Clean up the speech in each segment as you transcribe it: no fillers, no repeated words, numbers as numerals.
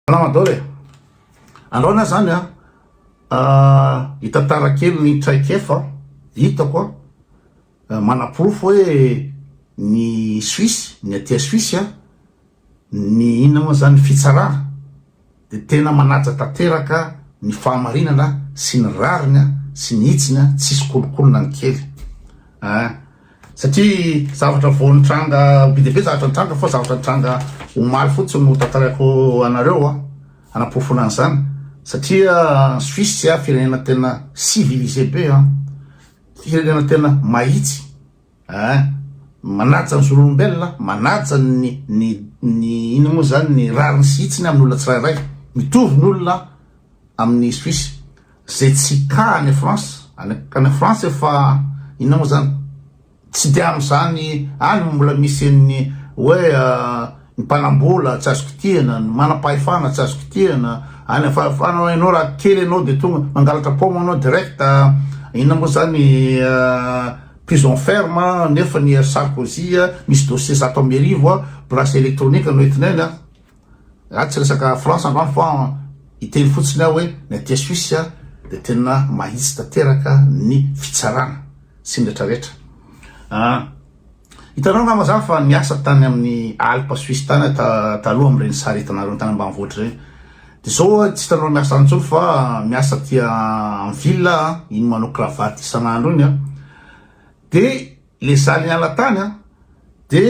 Namadore aloana zany hitantara kely ny traikefa hitako manapirofo hoe ny Suisse, ny atia Suisse ny inona moa zany fitsarana de tena manaja tanteraka ny fahamarinana sy ny rarina sy ny hitsina tsisy kolokolona ny kely satria zavatra vao nitranga be zavatra nitranga fa zavatra nitranga omaly fotsiny no tantarako anareo anaporofona an'izany satria Suisse firenena tena civilisé be firenena tena mahitsy manaja ny zolombelona manaja ny ino moa zany ny rariny sy hitsiny amin'olona tsirairay mitovy ny olona amin'ny Suisse zay tsy ka any France any France efa ino moa zany tsy dia am'izany any mbola misy ny hoe ny mpanambola tsy azo kitihana ny manam-pahefana tsy azo kitihana any afafanao ianao raha kely ianao de tonga mangalatra paoma anao direct ino moa zany prison ferme nefa ny Sarkozy misy dossier 100,000 bracelet électronique no entineny tsy resaka France androany fa iteny fotsiny aho hoe ny atia Suisse de tena mahitsy tanteraka ny fitsarana sy ny retraretra hitanao nga mazava fa niasa tany amin'ny Alpes Suisse tany taloha am'ireny sary hitanareo tany ambanivohitra reny de zao tsy hitanao miasa antsony fa miasa tia en ville iny manao cravaty isan'andro iny de le zaly niala tany de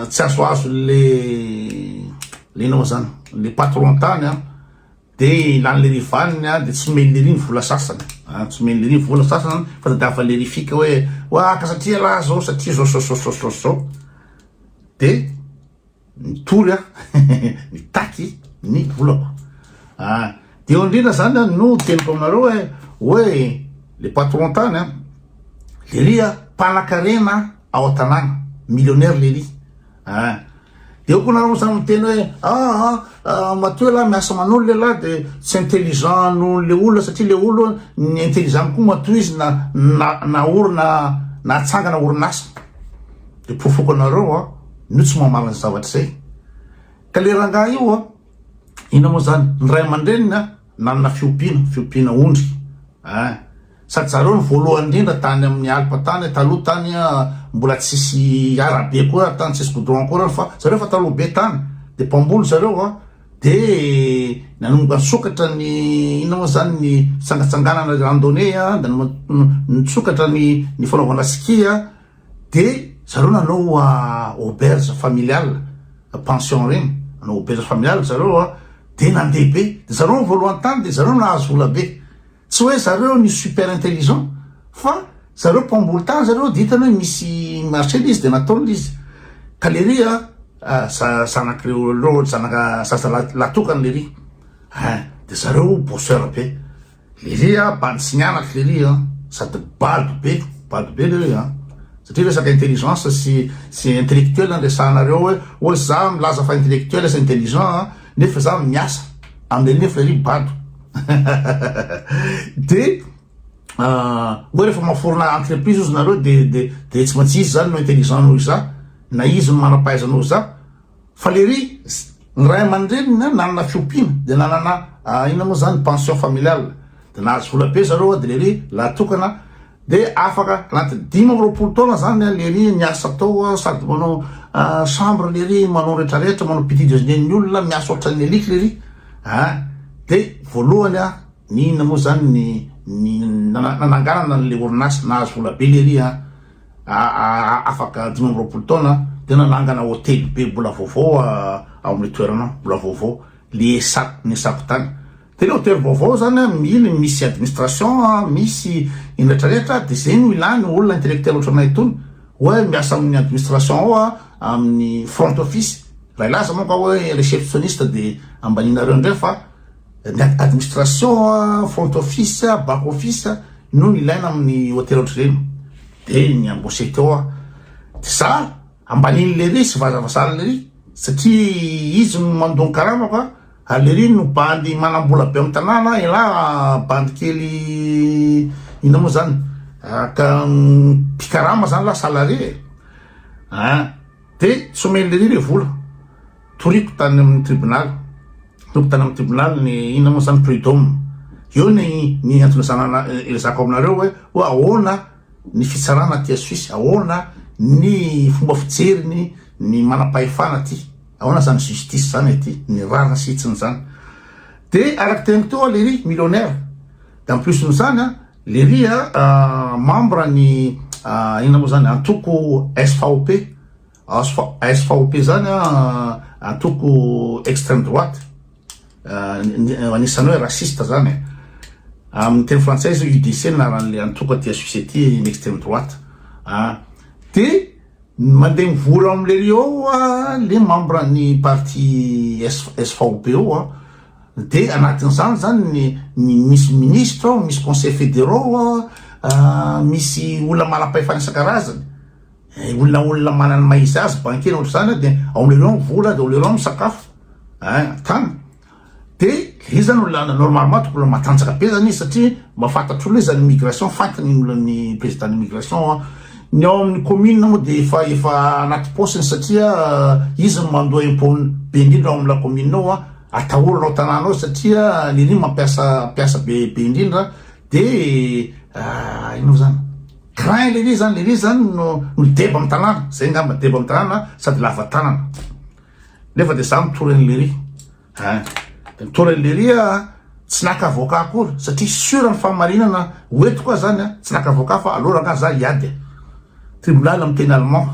tsy azoazo le nao zany le patron tany de lany le rivaniny de tsy meny le riny vola sasany tsy meny le riny vola sasany fa tadiava le rifika hoe ka satria la zao satria zao de mitory mitaky ny volako de eo indrindra zany no teniko aminareo hoe le patron tany le ry mpanakarena ao an-tanàna millionnaire le ry de eo koa nareo zany miteny hoe matoa la miasa manolo le la de tsy intelligent noho le olona satria le olo ny intelligent koa matoa izy na orona na atsangana orinasa de profoko anareo no tsy mamarina zavatra zay ka le rangahy io ina moa zany ny ray aman-dreniny nanana fiompiana ondry sady zareo ny voalohany indrindra tany amin'ny Alpa tany taloha tany mbola tsisy arabe koa tany tsisy goudron koa fa zareo fa taloha be tany de mpamboly zareo de nanomboka nisokatra ny ina moa zany ny tsangatsanganana randonnée da nisokatra ny fanaovana ski de zareo nanao auberge familiale pension reny nanao auberge familiale zareo de nandeha be de zareo voalohany tany de zareo nahazo vola be tsy hoe zareo ny super intelligent fa zareo mpamboly tany zareo de hitany hoe misy marché izy de nataony izy ka le ry zanak'ireo reo zanaka sasa latokany le ry de zareo bosseur be le ry bany sy nianaky le ry sady bado be le ry satria resaka intelligence sy intellectuel andresanareo hoe za milaza fa intellectuel sy intelligent nefa za miasa amle nefa le ry bado de hoe rehefa maforona entreprise ozy nareo de tsy maintsy izy zany no intelligent noho za na izy no manam-pahaizanao za fa le ry ny ray aman-dreniny nanana fiompiana de nanana ina moa zany pension familiale de nahazo vola be zareo de le ry latokana de afaka anaty 5 taona zany le ry niasa tao sady manao chambre le ry manao retraretra manao petit déjeuner ny olona miasa ohatran'ny eliky le ry de voalohany ny inona moa zany ny nananganana le orinasa nahazo vola be le ry afaka 5 taona de nanangana hôtely be mbola vaovao ao amin'ny toerana mbola vaovao le ny esako tany de le hôtely vaovao zany mily misy administration misy inretraretra de zay no ilany olona intellectuel ohatranay tony hoe miasa amin'ny administration ao amin'ny front office raha ilaza moka hoe réceptionniste de ambaninareo ndray fa ny administration front office back office no ilaina amin'ny hôtely ohatry reny de ny embauché teo de za ambaniny le ry sy vazavasala le ry satria izy no mandony karamako le ry no bandy manambola be amin'ny tanàna ila bandy kely ina moa zany ka mpikarama zany la salarié de someny le ry le vola toriko tany amin'ny tribunal tompon-tany amin'ny tribunal ny inona moa zany prud'homme io ny antony ilazako aminareo hoe ahoana ny fitsarana aty a Suisse, ahoana ny fomba fijeriny ny manam-pahefana aty, ahoana zany justice zany aty, ny rarina sitsiny zany. De araky tegny teo Lery millionnaire, de en plus n'zany Lery membre ny inona moa zany antoko SVP. SVP zany antoko extrême droite, anisany hoe raciste zany amin'ny teny frantsay izy UDC naran'le antoko aty a Suisse aty ny extrême droite. De mandeha mivory amin'ny Lery ao le membre ny parti SVP ao de anatin'izany zany misy ministre, misy conseil fédéraux, misy olona malam-pahefana isan-karazany, olona manana mahizy azy bankena ohatry zany de ao Lery ao mivola, de ao Lery ao misakafo tany. De izy zany olona normalement tokony matanjaka be zany izy satria mahafantatry olona zany immigration, fantany ny président d'immigration ny ao amin'ny commune moa de efa anaty posiny satria izy no mandoa impôt be indrindra ao amin'ny la commune ao atahoranao tanànao satria Lery mampiasa be indrindra. De ino zany craint Lery zany no deba amin'ny tanàna, zay ngamba deba amin'ny tanàna sady lava tanana. Nefa de za mitory Lery mitory Lery tsy naka avocat akory satria sûr ny fahamarinana oeto koa zany tsy naka avocat fa aloranga za hiady tribunal amin'ny teny allemand.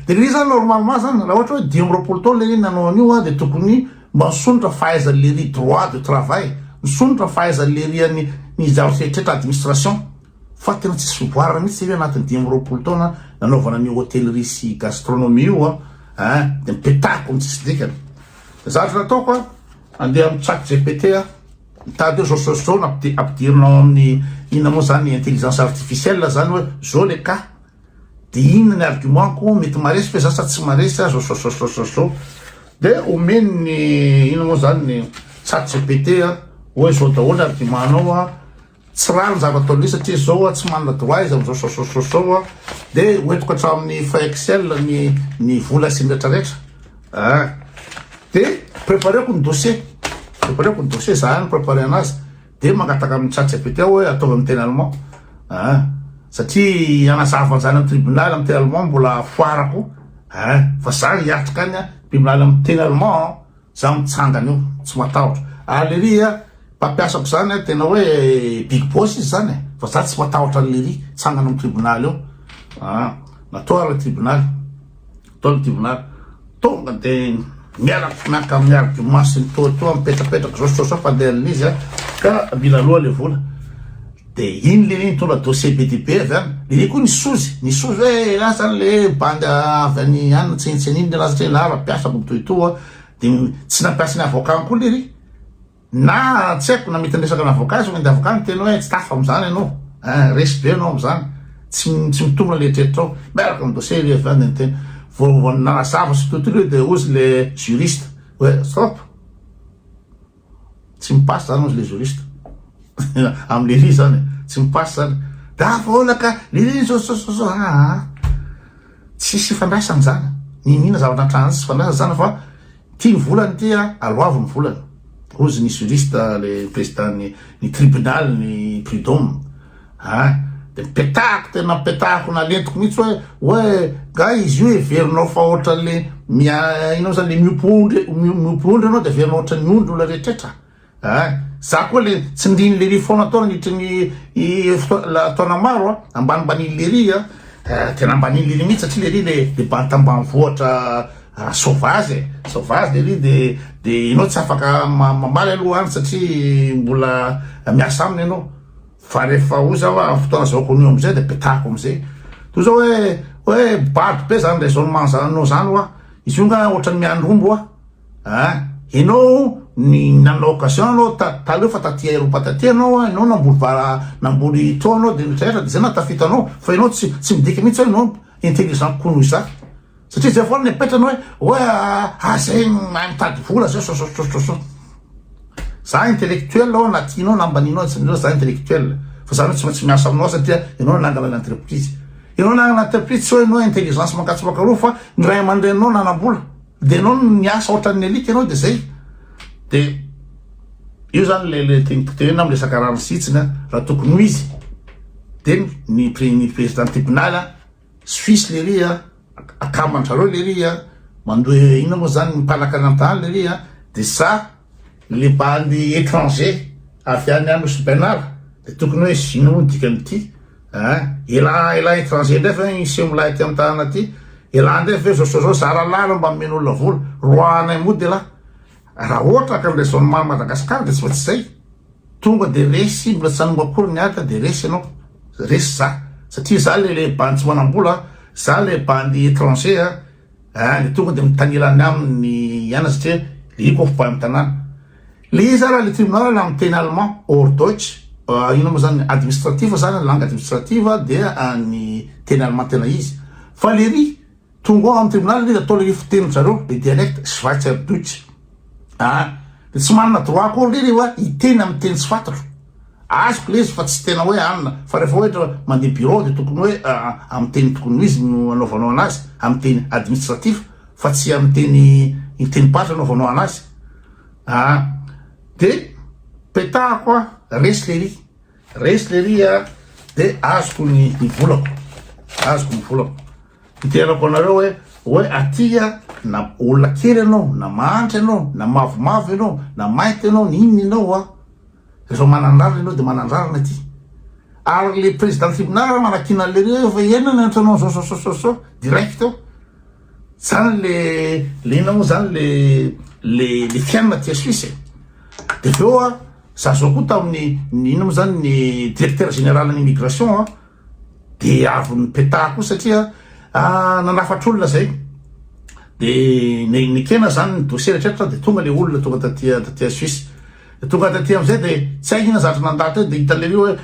De Lery zany normalement zany raha ohatra hoe 10 taona Lery nanao an'io de tokony mba misondratra fahaizan'ny Lery droit de travail, misondratra fahaizan'ny Lery ny zavatra eritretra administration, fa tena tsisy fivoarana mihitsy izy anatin'ny 10 taona nanaovana ny hôtellerie sy gastronomie io de mipetako amin'ny tsisy dikany. Zavatra nataoko andeha amin'ny chat GPT mitady hoe zao ampidirinao amin'ny inona moa zany intelligence artificielle zany hoe zao le cas de inona ny argumentko mety maresy fe za sa tsy maresy zao de omeny ny inona moa zany ny chat GPT hoe zao daholo argumentanao tsy raha ny zava ataon'io satria zao tsy manana droit izy am'zao de hoentiko hatramin'ny fa Excel ny vola sy ny retraretra. De prépareko ny dossier za ny préparé anazy de mangataka amin'ny chat GPT hoe ataovy amin'ny teny allemand satria anazava an'izany amin'ny tribunal amin'ny teny allemand mbola foarako fa za hiatrika any tribunal amin'ny teny allemand za mitsangana io tsy matahotra. Lery mpampiasako zany tena hoe big boss izy zany fa za tsy matahotra ny Lery tsangana amin'ny tribunal io. Natoa le tribunal tonga de miaraka amin'ny argument sy ny toa mipetrapetraka zao fandeha an'izy ka mila aloha le vola. De iny Lery mitondra dossier be dia be avy any. Lery koa nisozy hoe raha zany le bandy avy any any tsenitseniny raha satria na raha-piasako mitohitoa de tsy nampiasa ny avocat koa Lery, na tsy haiko na mety andresaka ny avocat so mety avocat tena hoe tsy tafa am'izany ianao resy be anao am'izany tsy mitomona le eritreritranao miaraka amin'ny dossier Lery avy any ny tena vao nanazava sy tontolo de ozy le juriste hoe stop tsy mipasy zany ozy le juriste amin'ny Lery zany tsy mipasy zany da volaka Lery zao tsisy fandraisany zany nina zavatra antranazy tsy fandraisany zany fa tia ny volany tia aloavo ny volany ozy ny juriste le président ny tribunal ny prud'homme de mipetako tena mipetako nalentiko mihitsy hoe ga izy io everinao fa ohatran'le inao zany le miopondry anao de everinao ohatran'ny ondry olona rehetrretra za koa le tsy ndriny Lery foana ataona nitry taona maro ambanimbany Lery tena ambaniny Lery mihitsy satria Lery le bantam-banivohatra sauvage Lery de inao tsy afaka mamaly aloha any satria mbola miasa aminy ianao. Fa rehefa o zao fotoana zao konio am'izay de petako am'izay to zao hoe bady be zany raisonnement zanao zany izy io nga ohatran'ny miandrombo ianao ny nanao occasion anao taleo fa taty aéroport taty anao namboly to anao de rehetra de zay natafitanao fa ianao tsy midika mihitsy hoe ianao intelligent konoho za satria zay foana nepetrana hoe zay mahay mitady vola zay za intellectuel anatinao nambaninao za intellectuel fa zany tsy maintsy miasa aminao satria ianao nangana l'entreprise ianao nangana entreprise tsy hoe ianao intelligence makatsy makaroa fa ny ray aman-drenao nanambola de anao niasa ohatran'ny alika anao de zay de io zany le tena amle sakarano sitsina raha tokony ho izy de ny président tribunal suisse le ry akamandrareo le ry mandoe ina moa zany mipalaka anantany le ry de sa le bandy étranger avy any Anos Bernard de tokony hoe zino moa dikan'ity ela étranger ndray fa isy milahy ty am'tana ty ela ndray ve zao zaralala mba men'olona vola roanay moa de la raha ohatra ka amle zone Madagasikara de tsy fa tsy zay tonga de resy mbola tsy nanombo akory ny ata de resy anao resy za satria za le bandy tsy manam-bola za le bandy étranger le tonga de mitanilany aminy iana satria le iko fo amy tanàna le izy raha le tribunal la miteny allemand hors Deutsch ino moa zany administrative zany langue administrative de ny teny allemand tena izy fa le ry tonga ao amy tribunal le atao le fiteny zareo le dialecte Schweizer Deutsch de tsy manana droit koa le ry iteny amy teny tsy fantatro azoko le izy fa tsy tena hoe anina fa rehefa ohatra mandeha bureau de tokony hoe amy teny tokony izy no anaovanao anazy amy teny administratif fa tsy amy teny patra anaovanao anazy de petako resy le ry de azoko ny volako iterako anareo hoe atia na olona kely anao na mahantra anao na mavomavo anao na mainty anao na inona anao rehefa manandrarina anao de manandrarina ty ary le président tribunal manakina le ry fa ienana antranao zao direct zany le ina moa zany le fiainana tia Suisse de feo za zao koa tamin'ny ina moa zany ny directeur général ny immigration de avy ny petah koa satria nanafatr'olona zay de nikena zany ny dossier rehetraretra de tonga le olona tonga tatia Suisse de tonga taty amizay de tsy hay ina zatra nandatra de hita le ry hoe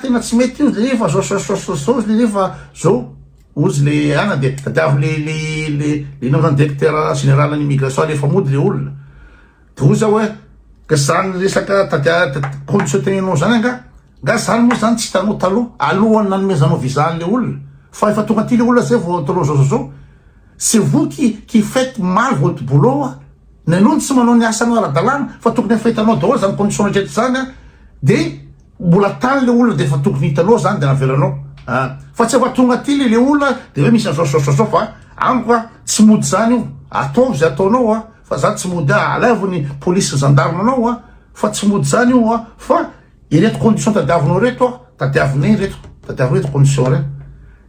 tena tsy mety io le refa zao le refa zao ozy le ana de tadiavy le ina moa zany directeur général ny immigration alefa mody le olona de ozy hoe ka zany resaka condition tenenao zany nga zany moa zany tsy hitanao taloha alohany nanomezanao visa an'le olona fa efa tonga ty le olona zay vao atanao zao c'est vous qui faites mal votre boulot nanao tsy manao ny asanao ara-dalàna fa tokony efa hitanao daholo zany condition rehetra zany de mbola tany le olona de efa tokony hitanao zany de navelanao fa tsy efa tonga ty le olona de hoe misy zao fa amiko tsy mody zany io ataovy zay ataonao fa za tsy mody alaivony police gendarme anao fa tsy mody zany io fa ireto condition tadiavinao reto tadiavinay reto condition reto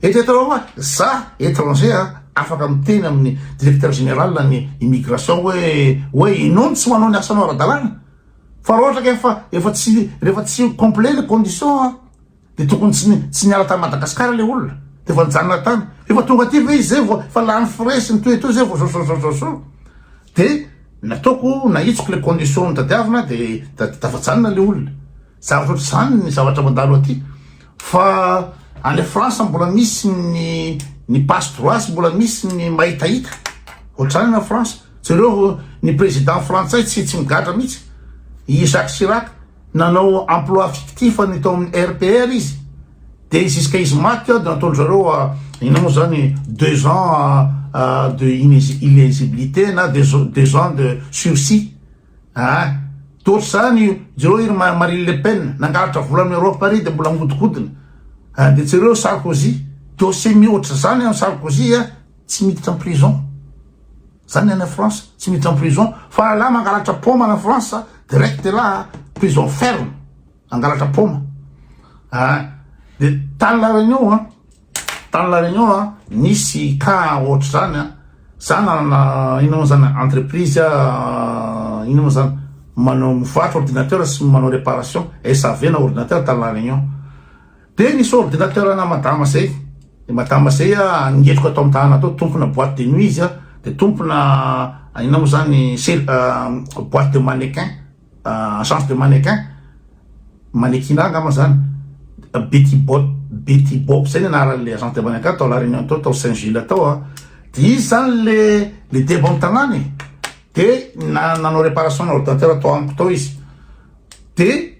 etetanao za étranger afaka miteny amin'ny directeur général ny immigration hoe inao tsy manao ny asanao ara-dalàna fa raha ohatra ka rehefa tsy complet le condition de tokony tsy niala tany Madagasikara le olona de fa nijanona tany efa tonga ty ve izy zay vo fa lany fresy nytoeto zay vo zao de nataoko nahitsiko le condition tadiavina de tafajanona le olona zavatra ohatry zany ny zavatra mandalo aty fa any France mbola misy ny passe droit mbola misy ny mahitahita ohatrany na France zareo ny président frantsay tsy migadra mihitsy Jacques Chirac nanao emploi fictif ny tao amin'ny RPR izy de jusqu'à izy maty de nataony zareo ina moa zany 2 ans de inéligibilité na 2 ans de sursis tohatry zany zareo iry Marine Le Pen nangalatra vola amin'ny Europe ary de mbola modikodina de zareo Sarkozy dossier mihoatra zany amin'ny Sarkozy tsy miditra en prison zany any France tsy miditra en prison fa la mangalatra poma na France direct la prison ferme angalatra poma de tany la réunion nisy ka ohatry zany nanana ina moa zany entreprise ina moa zany manao mivoatra ordinateur sy manao réparation SAV na ordinateur tany la réunion de nisy ordinateur na madama zay ngetriko atao am'tahana atao tompona boîte de nuit izy de tompona ina moa zany boîte de mannequin agence de mannequinat angamba zany Betty Bob zay anaran'le agence de mannequin atao la réunion atao Saint-Gilles atao de izy zany le débat am'tanàny de nanao réparation na ordinateur atao amiko tao izy de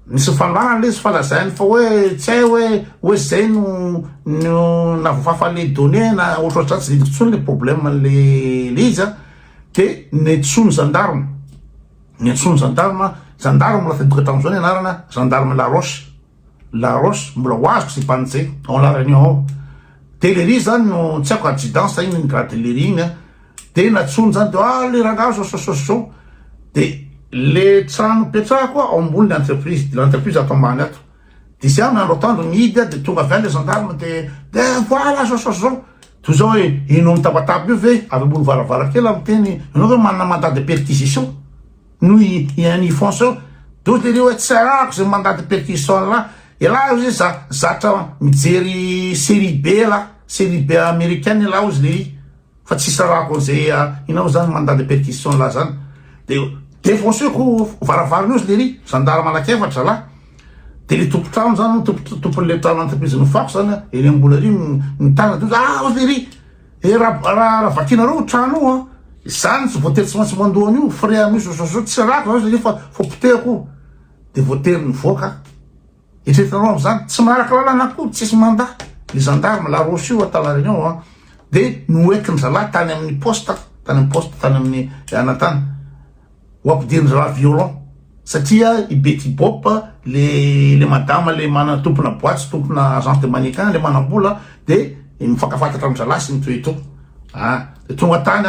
nisy fanlana le falazainy fa hoe tsy hay hoe zay no navofafa le donné na ohatrohatra tsy ditiko tsony le problème le izy de netsony gendarme gendarme la tadiboka tam'izao ny anarana gendarme la roche mbola hoazoko sy panzay en la réunion ao de lery zany no tsy haiko adjudance iny grade lery iny de natsony zany de le rangazo so de le trano petrahako ao ambony l'entreprise ato ambany ato de sy aho nandro atandro mihidy de tonga avy any le gendarme de voilà zao toy zao hoe ino mitabataba io ve avy ambony varavara kely amiteny inao hoe manana mandat de perquisition no i fonce donc lery hoe tsy arahako zay mandat de perquisition là et là ozy zatra mijery série B américaine là ozy lery fa tsisy rahako an'izay inao zany mandat de perquisition là zany de défonceko varavarany ozy lery gendarme anakefatra la de le tompotrano zany tompon'le trano entreprise nofako zany eny ambola ry mitana de ozy lery raha vakinareo trano io zany tsy voatery tsy maintsy mandohany io frais misy tsy rako zany lery fa potehako de voatery nivoaka etretinareo am'zany tsy maharaka lalana akory tsisy mandat le gendarme la roche io atao la réunion de noekiny zalahy tany amin'ny poste tany amin'ny anatany hoampidiriny raha violon satria i Betty Bop le madame le mana tompona boîte tompona agence de mannequin le manambola de mifakafantatra amin'ny zalahy sy mitoeto de tonga tany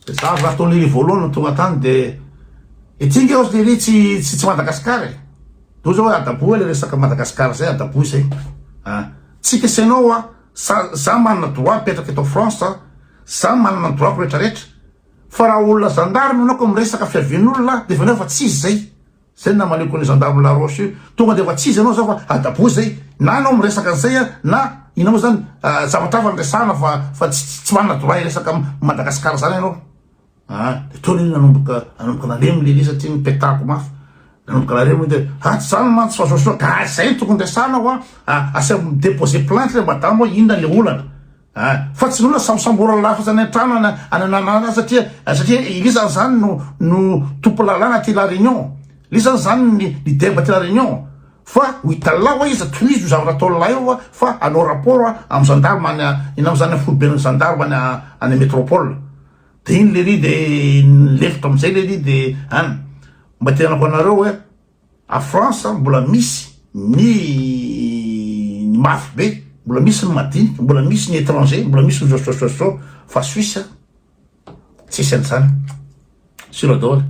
de za raha ataony lery voalohany tonga tany de etinga ozy lery tsy Madagasikara to zao hoe adabo le resaka Madagasikara zay adabo zay tsy kesenao za manana droit petraky eto France za manana droit ko rehetrarehetra fa raha olona gendarme anao ko miresaka fiavian'olona de venao fa tsisy zay namaleko le gendarme la roche io tonga de fa tsisy anao zao fa adabo zay na anao miresaka an'izay na inao zany zavatra hafa ndresana fa tsy manana droit iresaka Madagasikara zany anao de tony iny nanomboka nalemy le satria mipetako mafy nanomboka naremy de tsy zany mantsy fa soasoa ka zay tokony ndresana asia déposer plainte le madame hoe inona le olana fa tsy nona samosambora lafa zany antrano ananana satria ilisany zany no tompo lalàna ty la réunion lisany zany ny deba ty la réunion fa ho italala hoe izy tohizy io zavatra atao lay io fa anao rapport amy gendarme inao zany afoloben'ny gendarme any métropole de iny lery de lefitra amizay lery de mba tenako anareo hoe a France mbola misy ny mafy be mbola misy ny madiniky mbola misy ny étranger mbola misy ny fa Suisse tsisy an'izany sur le dole